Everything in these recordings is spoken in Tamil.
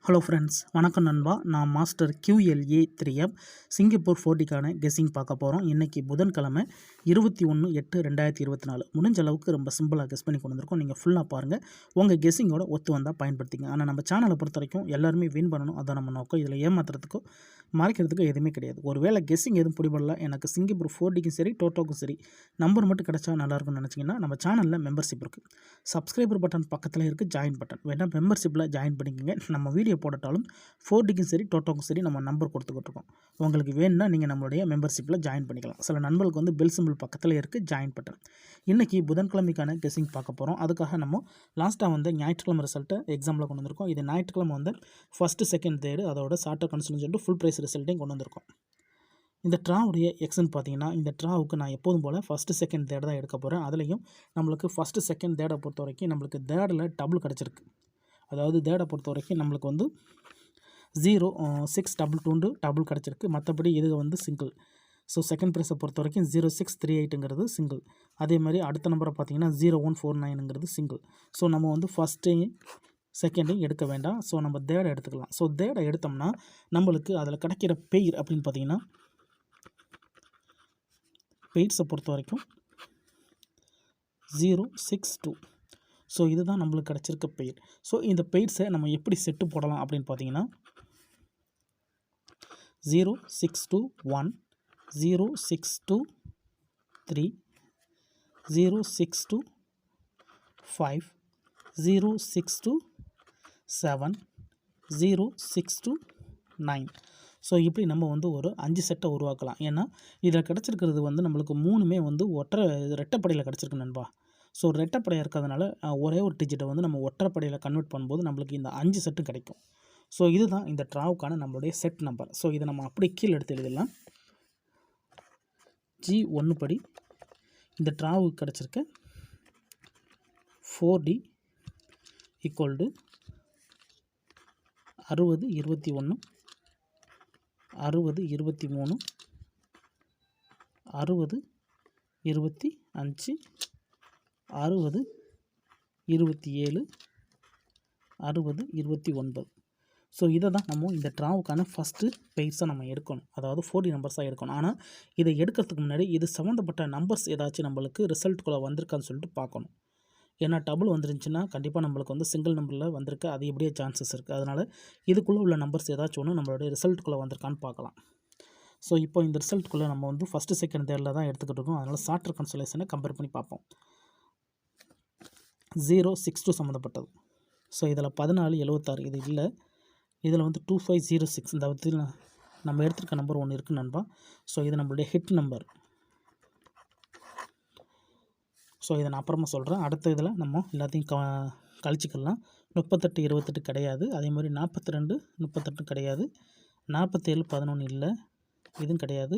ஹலோ ஃப்ரெண்ட்ஸ், வணக்கம் நண்பா. நான் மாஸ்டர் QLA3F சிங்கப்பூர் 40க்கான கெஸ்ஸிங் பார்க்க போகிறோம். இன்றைக்கி புதன்கிழமை 21/8/2024. முடிஞ்ச அளவுக்கு ரொம்ப சிம்பிளாக கெஸ் பண்ணி கொண்டு வந்திருக்கோம். நீங்கள் ஃபுல்லாக பாருங்கள். உங்கள் கெஸ்ஸிங்கோட ஒத்து வந்தால் பயன்படுத்திங்க. ஆனால் நம்ம சேனலை பொறுத்த வரைக்கும் எல்லாருமே வின் பண்ணணும், அதான் நம்ம நோக்கம். இதில் ஏமாத்துறதுக்கோ மறைக்கிறதுக்கோ எதுவுமே கிடையாது. ஒரு வேளை கெஸ்ஸிங் எதுவும் பிடிபடல, எனக்கு சிங்கப்பூர் 40க்கும் சரி டோட்டோக்கும் சரி நம்பர் மட்டும் கிடச்சா நல்லாயிருக்கும்னு நினச்சிங்கன்னா நம்ம சேனலில் மெம்பர்ஷிப் இருக்குது. சப்ஸ்கிரைபர் பட்டன் பக்கத்தில் இருக்குது ஜாயின் பட்டன், வேணால் மெம்பர்ஷிப்பில் ஜாயின் பண்ணிக்கோங்க. நம்ம வீடியோ போடட்டாலும் 4Dக்கும் சரி டோட்டோக்கும் சரி நம்ம நம்பர் கொடுத்துக்கிட்டு இருக்கோம். உங்களுக்கு வேணும்னா நீங்கள் நம்மளுடைய மெம்பர்ஷிப்பில் ஜாயின் பண்ணிக்கலாம். சில நண்பர்களுக்கு வந்து பெல் சிம்பிள் பக்கத்தில் இருக்குது ஜாயின் பட்டன். இன்றைக்கி புதன்கிழமைக்கான கெஸ்ஸிங் பார்க்க போகிறோம். அதுக்காக நம்ம லாஸ்ட்டாக வந்து ஞாயிற்றுக்கிழமை ரிசல்ட்டை எக்ஸாமில் கொண்டு வந்திருக்கோம். இது ஞாயிற்றுக்கிழமை வந்து ஃபஸ்ட்டு செகண்ட் தேர்டு அதோட ஷார்ட்டர் கன்சல்னு சொல்லிட்டு ஃபுல் ப்ரைஸ் ரிசல்ட்டையும் கொண்டு வந்திருக்கோம். இந்த ட்ராவுடைய எக்ஸ்ன்னு பார்த்தீங்கன்னா, இந்த ட்ராவுக்கு நான் எப்போதும் போல் ஃபஸ்ட்டு செகண்ட் தேர்டு தான் எடுக்க போகிறேன். அதுலேயும் நம்மளுக்கு ஃபஸ்ட்டு செகண்ட் தேர்டை பொறுத்த வரைக்கும் நம்மளுக்கு தேர்டில் டபுள் கிடச்சிருக்கு. அதாவது தேர்டை பொறுத்த வரைக்கும் நம்மளுக்கு வந்து 0622 டபுள் கிடச்சிருக்கு. மற்றபடி இது வந்து சிங்கிள். ஸோ செகண்ட் ப்ரைஸை பொறுத்த வரைக்கும் 0638ங்கிறது சிங்கிள். அதே மாதிரி அடுத்த நம்பரை பார்த்தீங்கன்னா 0149ங்கிறது சிங்கிள். ஸோ நம்ம வந்து ஃபஸ்ட்டையும் செகண்டையும் எடுக்க வேண்டாம். ஸோ நம்ம தேர்டை எடுத்துக்கலாம். ஸோ தேர்டை எடுத்தோம்னா நம்மளுக்கு அதில் கிடைக்கிற பெயர் அப்படின்னு பார்த்தீங்கன்னா, பெய்ட்ஸை பொறுத்த வரைக்கும் 062. ஸோ இதுதான் நம்மளுக்கு கிடச்சிருக்க பெயர். ஸோ இந்த பெய்ட்ஸை நம்ம எப்படி செட்டு போடலாம் அப்படின்னு பார்த்தீங்கன்னா, 0621 0623 0625 0627 0629. ஸோ இப்படி நம்ம வந்து ஒரு 5 செட்டை உருவாக்கலாம். ஏன்னா இதில் கிடச்சிருக்கிறது வந்து நம்மளுக்கு 3மே வந்து ரெட்டைப்படையில் கிடச்சிருக்கு நண்பா. ஸோ ரெட்டைப்படையாக இருக்கிறதுனால ஒரே ஒரு டிஜிட்டை வந்து நம்ம ஒற்றைப்படையில் கன்வெர்ட் பண்ணும்போது நம்மளுக்கு இந்த 5 செட்டும் கிடைக்கும். ஸோ இதுதான் இந்த ட்ராவுக்கான நம்மளுடைய செட் நம்பர். ஸோ இதை நம்ம அப்படி கீழே எடுத்து எழுதலாம். G1 படி இந்த ட்ராவுக்கு கிடச்சிருக்க 4D = 60 21 60 23 60 25 60 27 60 29. ஸோ இதை தான் நம்ம இந்த ட்ராவுக்கான ஃபஸ்ட்டு பெய்ட்ஸாக நம்ம எடுக்கணும். அதாவது 40 நம்பர்ஸாக எடுக்கணும். ஆனால் இதை எடுக்கிறதுக்கு முன்னாடி இது சம்மந்தப்பட்ட நம்பர்ஸ் ஏதாச்சும் நம்மளுக்கு ரிசல்ட்டுக்குள்ளே வந்திருக்கான்னு சொல்லிட்டு பார்க்கணும். ஏன்னா டபுள் வந்துருந்துச்சுன்னா கண்டிப்பாக நம்மளுக்கு வந்து சிங்கிள் நம்பரில் வந்திருக்கு, அது எப்படியே சான்சஸ் இருக்குது. அதனால் இதுக்குள்ளே உள்ள நம்பர்ஸ் ஏதாச்சும் ஒன்று நம்மளுடைய ரிசல்ட்டுக்குள்ளே வந்திருக்கான்னு பார்க்கலாம். ஸோ இப்போ இந்த ரிசல்ட்டுக்குள்ளே நம்ம வந்து ஃபஸ்ட்டு செகண்ட் தேர்டில் தான் எடுத்துக்கிட்டு இருக்கோம். அதனால் ஷார்ட்டர் கன்சலேஷனை கம்பேர் பண்ணி பார்ப்போம். 062 சம்மந்தப்பட்டது. ஸோ இதில் 1476 இது இல்லை. இதில் வந்து 2506 இந்த இடத்துல நம்ம எடுத்துருக்க நம்பர் ஒன்று இருக்குது நண்பா. ஸோ இது நம்மளுடைய ஹிட் நம்பர். ஸோ இதை நான் அப்புறமா சொல்கிறேன். அடுத்த இதில் நம்ம எல்லாத்தையும் கழிச்சிக்கலாம். 38 28 கிடையாது. அதே மாதிரி 42 38 கிடையாது. 47 11 இல்லை, இதுவும் கிடையாது.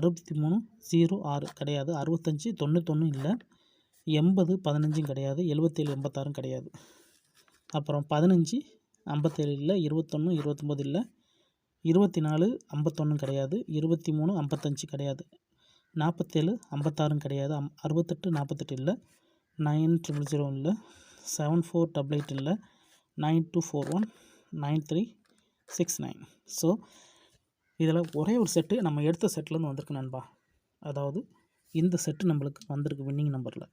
63 06 கிடையாது. 65 91 இல்லை. 80 15 கிடையாது. 77 86 கிடையாது. அப்புறம் 15 57 இல்லை. 21 29 இல்லை. 24 51 கிடையாது. 23 55 கிடையாது. 47 56 கிடையாது. 68 48 இல்லை. 9000 இல்லை. 7488 இல்லை. 9241 9369. ஸோ இதில் ஒரே ஒரு செட்டு நம்ம எடுத்த செட்லேருந்து வந்திருக்கு நண்பா. அதாவது இந்த செட்டு நம்மளுக்கு வந்திருக்கு வின்னிங் நம்பரில்.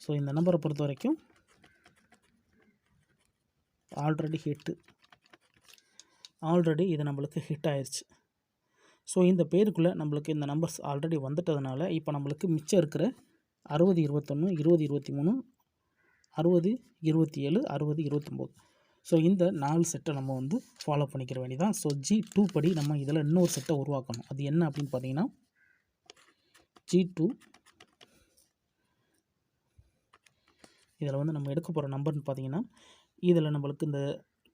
ஸோ இந்த நம்பரை பொறுத்த வரைக்கும் ஆல்ரெடி இது நம்மளுக்கு ஹிட் ஆயிடுச்சு. ஸோ இந்த பேருக்குள்ளே நம்மளுக்கு இந்த நம்பர்ஸ் ஆல்ரெடி வந்துட்டதுனால இப்போ நம்மளுக்கு மிச்சம் இருக்கிற 60 21 20 23 60 27 60 29. ஸோ இந்த 4 செட்டை நம்ம வந்து ஃபாலோ பண்ணிக்கிற வேண்டியதான். ஸோ G2 படி நம்ம இதில் இன்னொரு செட்டை உருவாக்கணும். அது என்ன அப்படின்னு பார்த்தீங்கன்னா, G2 இதில் வந்து நம்ம எடுக்க போகிற நம்பர்னு பார்த்தீங்கன்னா, இதில் நம்மளுக்கு இந்த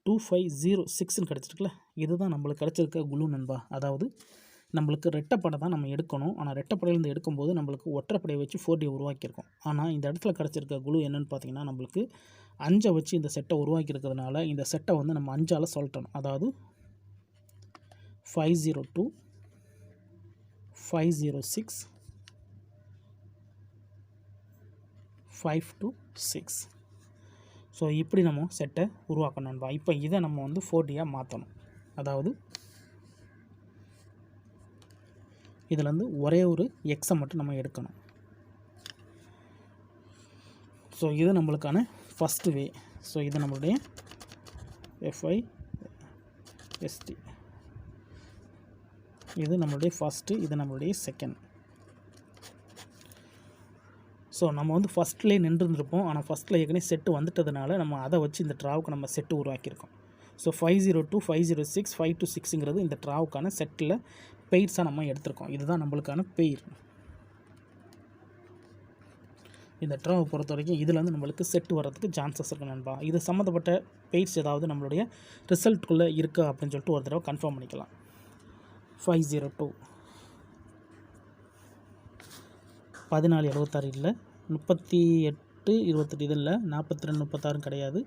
2506ன்னு கிடச்சிருக்குல்ல, இதுதான் நம்மளுக்கு கிடச்சிருக்க குழு நண்பா. அதாவது நம்மளுக்கு ரெட்டைப்படை தான் நம்ம எடுக்கணும். ஆனால் ரெட்டைப்படையிலேருந்து எடுக்கும்போது நம்மளுக்கு ஒற்றைப்படையை வச்சு 4D உருவாக்கியிருக்கோம். ஆனால் இந்த இடத்துல கிடச்சிருக்க குழு என்னென்னு பார்த்தீங்கன்னா, நம்மளுக்கு 5 வச்சு இந்த செட்டை உருவாக்கியிருக்கிறதுனால இந்த செட்டை வந்து நம்ம 5ஆல் சொல்லிட்டணும். அதாவது 502 506 526. ஸோ இப்படி நம்ம செட்டை உருவாக்கணும் நண்பா. இப்போ இதை நம்ம வந்து 4Dயாக மாற்றணும். அதாவது இதிலேருந்து ஒரே ஒரு எக்ஸை மட்டும் நம்ம எடுக்கணும். ஸோ இது நம்மளுக்கான ஃபஸ்ட்டு வே. ஸோ இது நம்மளுடைய FIST, இது நம்மளுடைய ஃபஸ்ட்டு, இது நம்மளுடைய செகண்ட். ஸோ நம்ம வந்து ஃபஸ்ட்லேயே நின்றுருந்துருப்போம். ஆனால் ஃபஸ்ட்டில் ஏற்கனவே செட்டு வந்துட்டதுனால நம்ம அதை வச்சு இந்த ட்ராவுக்கு நம்ம செட்டு உருவாக்கியிருக்கோம். ஸோ 502, 506, 526ங்கிறது இந்த ட்ராவுக்கான செட்டில் பெய்ட்ஸாக நம்ம எடுத்திருக்கோம். இதுதான் நம்மளுக்கான பெயர். இந்த ட்ராவை பொறுத்த வரைக்கும் இதில் வந்து நம்மளுக்கு செட்டு வர்றதுக்கு சான்சஸ் இருக்குது நண்பா. இது சம்மந்தப்பட்ட பெய்ட்ஸ் ஏதாவது நம்மளுடைய ரிசல்ட்டுக்குள்ளே இருக்கா அப்படின்னு சொல்லிட்டு ஒரு தடவை கன்ஃபார்ம் பண்ணிக்கலாம். 502 1476 இல்லை, 38 28 இது இல்லை, 42 36 கிடையாது,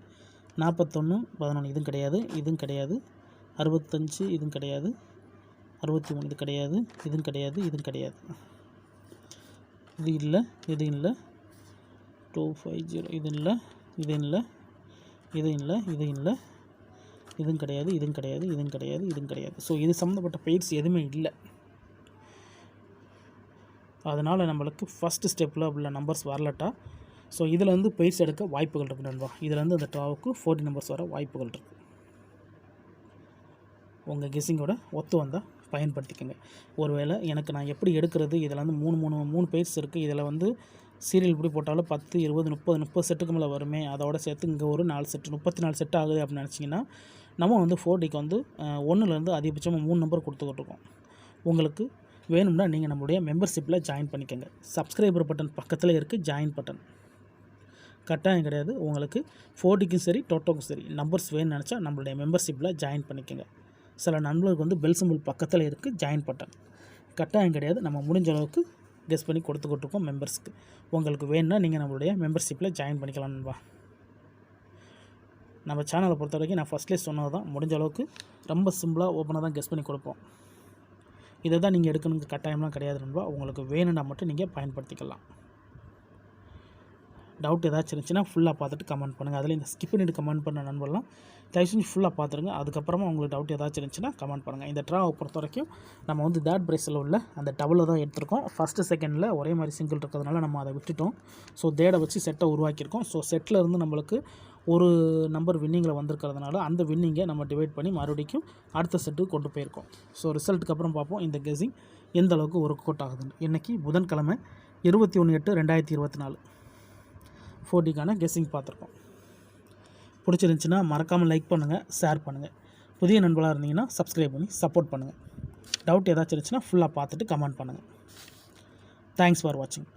41 11 இதுவும் கிடையாது, இதுவும் கிடையாது, 65 இதுவும் கிடையாது, 63 இது கிடையாது, இதுவும் கிடையாது, இதுவும் கிடையாது, இது இல்லை, இது இல்லை, 250 இது இல்லை, இது இல்லை, இது இல்லை, இது இல்லை, இதுவும் கிடையாது, இதுவும் கிடையாது, இதுவும் கிடையாது, இதுவும் கிடையாது. ஸோ இது சம்மந்தப்பட்ட பெய்ட்ஸ் எதுவுமே இல்லை. அதனால் நம்மளுக்கு ஃபஸ்ட்டு ஸ்டெப்பில் உள்ள நம்பர்ஸ் வரலட்டா. ஸோ இதில் வந்து பெய்ட்ஸ் எடுக்க வாய்ப்புகள் இருக்குது நண்பா. இதில் வந்து அந்த ட்ராவுக்கு 40 நம்பர்ஸ் வர வாய்ப்புகள் இருக்குது. உங்கள் கெஸ்ஸிங்கோட ஒத்து வந்தால் பயன்படுத்திக்கோங்க. ஒருவேளை எனக்கு நான் எப்படி எடுக்கிறது, இதில் வந்து மூணு பெய்ட்ஸ் இருக்குது, இதில் வந்து சீரியல் இப்படி போட்டாலும் 10 20 30 செட்டுக்கு மேலே வருமே, அதோட சேர்த்து இங்கே ஒரு 4 செட்டு 34 செட்டு ஆகுது அப்படின்னு நினச்சிங்கன்னா நம்ம வந்து 4Dக்கு வந்து 1லேருந்து அதிகபட்சமாக 3 நம்பர் கொடுத்துக்கிட்ருக்கோம். உங்களுக்கு வேணும்னா நீங்கள் நம்மளுடைய மெம்பர்ஷிப்பில் ஜாயின் பண்ணிக்கோங்க. சப்ஸ்கிரைபர் பட்டன் பக்கத்தில் இருக்குது ஜாயின் பட்டன். கட்டாயம் கிடையாது. உங்களுக்கு 4Dக்கும் சரி டோட்டோக்கும் சரி நம்பர்ஸ் வேணும்னு நினச்சா நம்மளுடைய மெம்பர்ஷிப்பில் ஜாயின் பண்ணிக்கோங்க. சில நண்பர்களுக்கு வந்து பெல் சிம்பிள் பக்கத்தில் இருக்குது ஜாயின் பட்டன். கட்டாயம் கிடையாது. நம்ம முடிஞ்ச அளவுக்கு கெஸ் பண்ணி கொடுத்துக்கிட்ருக்கோம் மெம்பர்ஸ்க்கு. உங்களுக்கு வேணும்னா நீங்கள் நம்மளுடைய மெம்பர்ஷிப்பில் ஜாயின் பண்ணிக்கலாம் நண்பா. நம்ம சேனலை பொறுத்த வரைக்கும் நான் ஃபஸ்ட்லேயே சொன்னது தான், முடிஞ்ச அளவுக்கு ரொம்ப சிம்பிளாக ஓப்பனாக தான் கெஸ் பண்ணி கொடுப்போம். இதை தான் நீங்கள் எடுக்கணுங்க கட்டாயம்லாம் கிடையாது நண்பா. உங்களுக்கு வேணும்னா மட்டும் நீங்கள் பயன்படுத்திக்கலாம். டவுட் ஏதாச்சும் இருந்துச்சுன்னா ஃபுல்லாக பார்த்துட்டு கமெண்ட் பண்ணுங்கள். அதில் இந்த ஸ்கிப் பண்ணிட்டு கமெண்ட் பண்ண நண்பர்லாம் தயவு செஞ்சு ஃபுல்லாக பார்த்துருங்க. அதுக்கப்புறமா உங்களுக்கு டவுட் ஏதாச்சும் இருந்துச்சுன்னா கமெண்ட் பண்ணுங்கள். இந்த ட்ராவை பொறுத்த வரைக்கும் நம்ம வந்து தேர்ட் ப்ரைஸில் உள்ள அந்த டபுளை தான் எடுத்திருக்கோம். ஃபஸ்ட்டு செகண்டில் ஒரே மாதிரி சிங்கிள் இருக்கிறதுனால நம்ம அதை விட்டுட்டோம். ஸோ தேடை வச்சு செட்டை உருவாக்கியிருக்கோம். ஸோ செட்டில் இருந்து நம்மளுக்கு ஒரு நம்பர் வின்னிங்கில் வந்திருக்கிறதுனால அந்த வின்னிங்கை நம்ம டிவைட் பண்ணி மறுபடியும் அடுத்த செட்டுக்கு கொண்டு போயிருக்கோம். ஸோ ரிசல்ட்டுக்கு அப்புறம் பார்ப்போம் இந்த கெஸ்ஸிங் எந்த அளவுக்கு ஒர்க் அவுட் ஆகுதுன்னு. இன்றைக்கி புதன்கிழமை 21/8/2024 4Dக்கான கெஸ்ஸிங் பார்த்துருக்கோம். பிடிச்சிருந்துச்சின்னா மறக்காமல் லைக் பண்ணுங்கள், ஷேர் பண்ணுங்கள். புதிய நண்பர்களாக இருந்தீங்கன்னா சப்ஸ்கிரைப் பண்ணி சப்போர்ட் பண்ணுங்கள். டவுட் ஏதாச்சும் இருந்துச்சுன்னா ஃபுல்லாக பார்த்துட்டு கமெண்ட் பண்ணுங்கள். தேங்க்ஸ் ஃபார் வாட்சிங்.